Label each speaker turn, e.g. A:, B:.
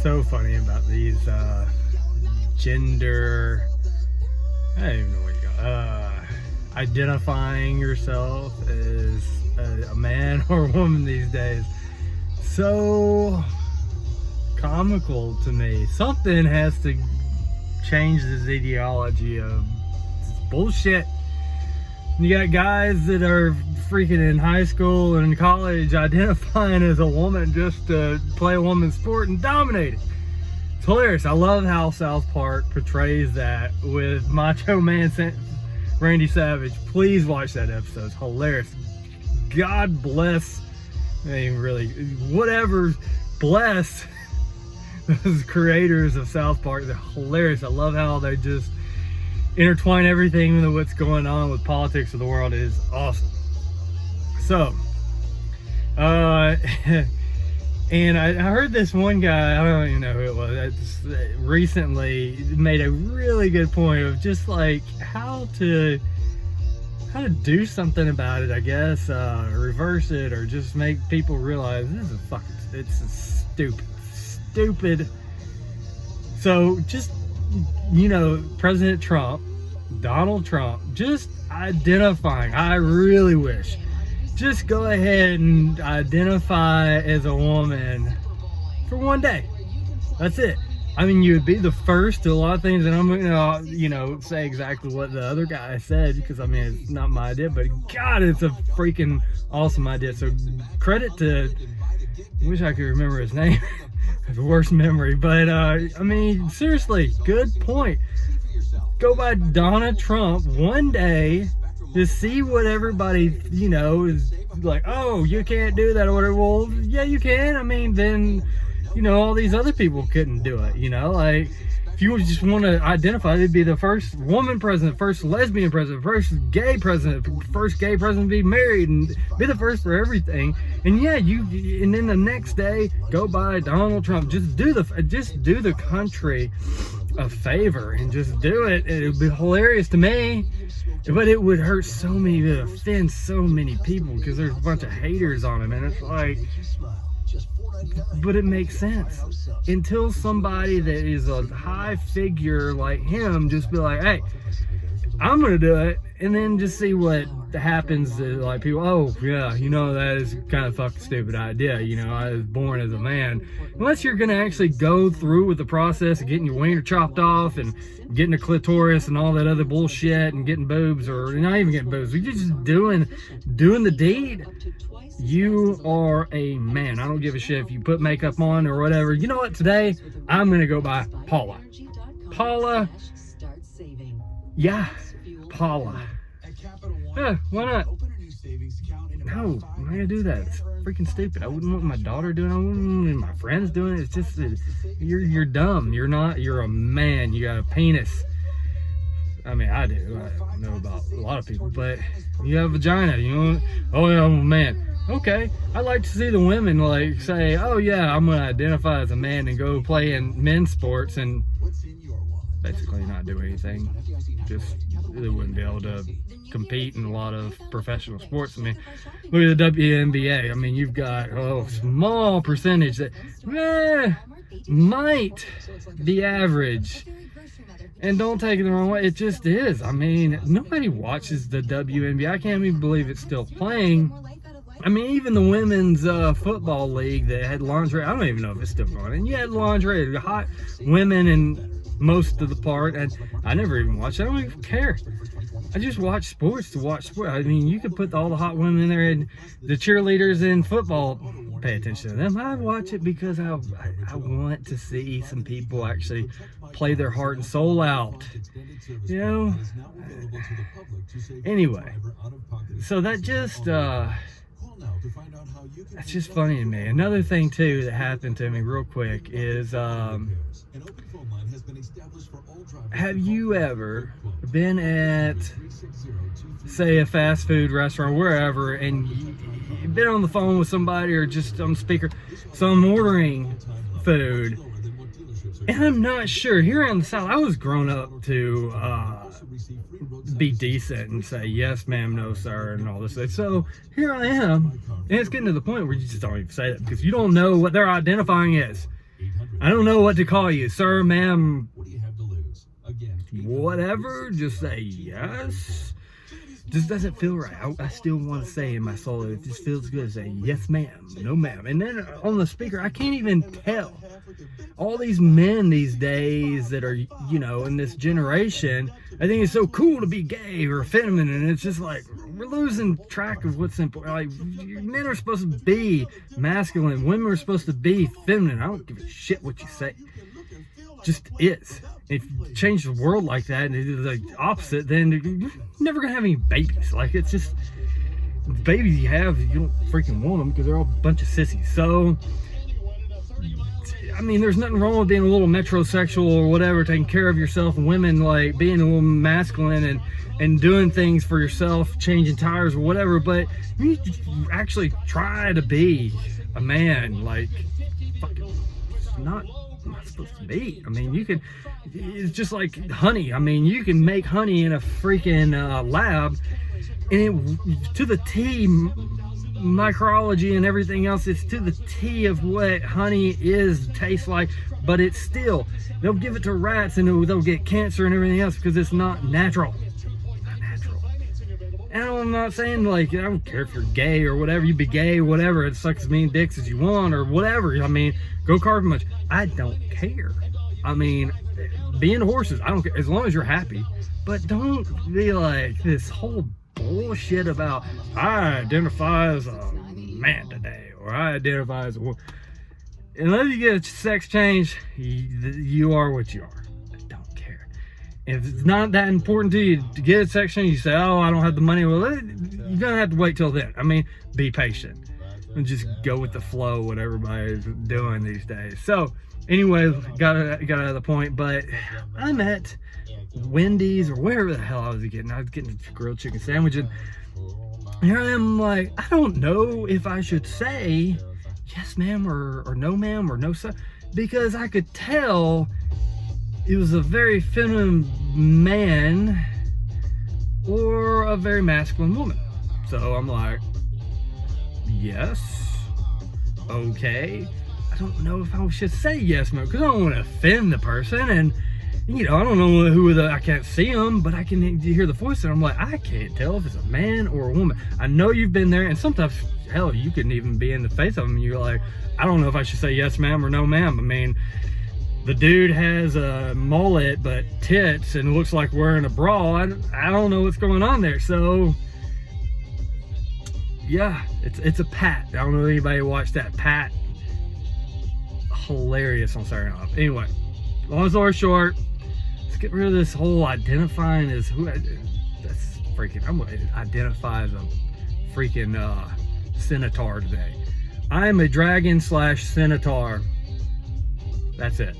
A: so funny about these gender, I don't even know what you got, identifying yourself as a man or a woman these days. So comical to me. Something has to change this ideology of bullshit. You got guys that are freaking in high school and in college identifying as a woman just to play a woman's sport and dominate it. It's hilarious. I love how South Park portrays that with Macho Man Randy Savage. Please watch that episode. It's hilarious. God bless, I mean, really, whatever, bless those creators of South Park. They're hilarious. I love how they just intertwine everything with what's going on with politics of the world. It is awesome. So, and I heard this one guy, I don't even know who it was, recently made a really good point of just like how to do something about it, I guess, reverse it, or just make people realize this is it's stupid. So just, you know, President Trump, Donald Trump, just identifying, I really wish, just go ahead and identify as a woman for one day. That's it. I mean, you would be the first to a lot of things, and I'm gonna, you know, say exactly what the other guy said, because I mean, it's not my idea, but God, it's a freaking awesome idea. So credit to, I wish I could remember his name. I have the worst memory, but I mean, seriously, good point. Go by Dona Trump one day to see what everybody, you know, is like, oh, you can't do that or whatever. Well, yeah, you can. I mean, then, you know, all these other people couldn't do it, you know, like, if you just want to identify, it'd be the first woman president, first lesbian president, first gay president to be married, and be the first for everything. And yeah, and then the next day, go by Donald Trump. Just do the country a favor and just do it. It would be hilarious to me, but it would hurt so many, it would offend so many people because there's a bunch of haters on him, and it's like, but it makes sense until somebody that is a high figure like him just be like, hey, I'm gonna do it, and then just see what happens to, like, people. Oh yeah, you know, that is kind of fucking stupid idea, you know, I was born as a man. Unless you're gonna actually go through with the process of getting your wiener chopped off and getting a clitoris and all that other bullshit and getting boobs, or not even getting boobs, you're just doing the deed, you are a man. I don't give a shit if you put makeup on or whatever. You know what, today I'm gonna go by Paula. Yeah, Paula. Yeah, why not? No, I'm not gonna do that. It's freaking stupid. I wouldn't want my daughter doing it. I wouldn't want my friends doing it. It's just, you're dumb. You're a man. You got a penis. I mean, I do. I know about a lot of people, but you have a vagina, you know? Oh yeah, I'm a man. Okay, I'd like to see the women like say, oh yeah, I'm gonna identify as a man and go play in men's sports and basically not do anything. Just really wouldn't be able to compete in a lot of professional sports. I mean, look at the WNBA. I mean, you've got a small percentage that might be average. And don't take it the wrong way, it just is. I mean, nobody watches the WNBA. I can't even believe it's still playing. I mean, even the women's football league that had lingerie, I don't even know if it's still going. And you had lingerie, hot women in most of the part, and I never even watched it. I don't even care. I just watch sports to watch sport. I mean, you could put all the hot women in there, and the cheerleaders in football, pay attention to them. I watch it because I want to see some people actually play their heart and soul out, you know. Anyway, so that just that's just funny to me. Another thing too that happened to me real quick is have you ever been at, say, a fast food restaurant, wherever, and you've been on the phone with somebody or just on speaker, so I'm ordering food, and I'm not sure, here in the South, I was grown up to be decent and say yes ma'am, no sir, and all this stuff. So here I am, and it's getting to the point where you just don't even say that because you don't know what they're identifying as. I don't know what to call you, sir, ma'am,
B: What do you have to lose? Again,
A: whatever. Just say yes. Just doesn't feel right. I still want to say in my soul, it just feels good to say yes ma'am, no ma'am. And then on the speaker, I can't even tell. All these men these days that are, you know, in this generation, I think it's so cool to be gay or feminine, and it's just like we're losing track of what's important. Like, men are supposed to be masculine, women are supposed to be feminine. I don't give a shit what you say. Just is. If you change the world like that and it's like opposite, then you're never gonna have any babies. Like, it's just the babies you have, you don't freaking want them because they're all a bunch of sissies. So I mean, there's nothing wrong with being a little metrosexual or whatever, taking care of yourself, and women like being a little masculine and doing things for yourself, changing tires or whatever. But you need to actually try to be a man. Like, fucking, it's not supposed to be. I mean, you can, it's just like honey. I mean, you can make honey in a freaking lab, and it, to the T, microbiology and everything else, it's to the T of what honey tastes like. But it's still, they'll give it to rats and they'll get cancer and everything else because it's not natural. Not natural. And I'm not saying, like, I don't care if you're gay or whatever, you be gay or whatever, it sucks as many dicks as you want or whatever. I mean, go carve much. I don't care. I mean, being horses, I don't care, as long as you're happy. But don't be like this whole bullshit about I identify as a man today, or I identify as a woman. Unless you get a sex change, you are what you are. I don't care. If it's not that important to you to get a sex change, you say, oh, I don't have the money. Well, you're gonna have to wait till then. I mean, be patient and just go with the flow, what everybody's doing these days. So anyway, got out of the point, but I'm at Wendy's or wherever the hell I was getting a grilled chicken sandwich, and here I am, like, I don't know if I should say yes ma'am or no ma'am or no sir, because I could tell it was a very feminine man or a very masculine woman. So I'm like, yes, okay. I don't know if I should say yes ma'am because I don't want to offend the person, and you know, I don't know who I can't see them, but I can hear the voice, and I'm like, I can't tell if it's a man or a woman. I know you've been there, and sometimes, hell, you couldn't even be in the face of them, and you're like, I don't know if I should say yes ma'am or no ma'am. I mean, the dude has a mullet but tits and looks like wearing a bra. I don't know what's going on there. So yeah, it's a Pat. I don't know if anybody watched that. Pat, hilarious on Saturday Night Live. Anyway, long story short, let's get rid of this whole identifying as who. That's freaking, I'm gonna identify as a freaking centaur today. I am a dragon / centaur. That's it.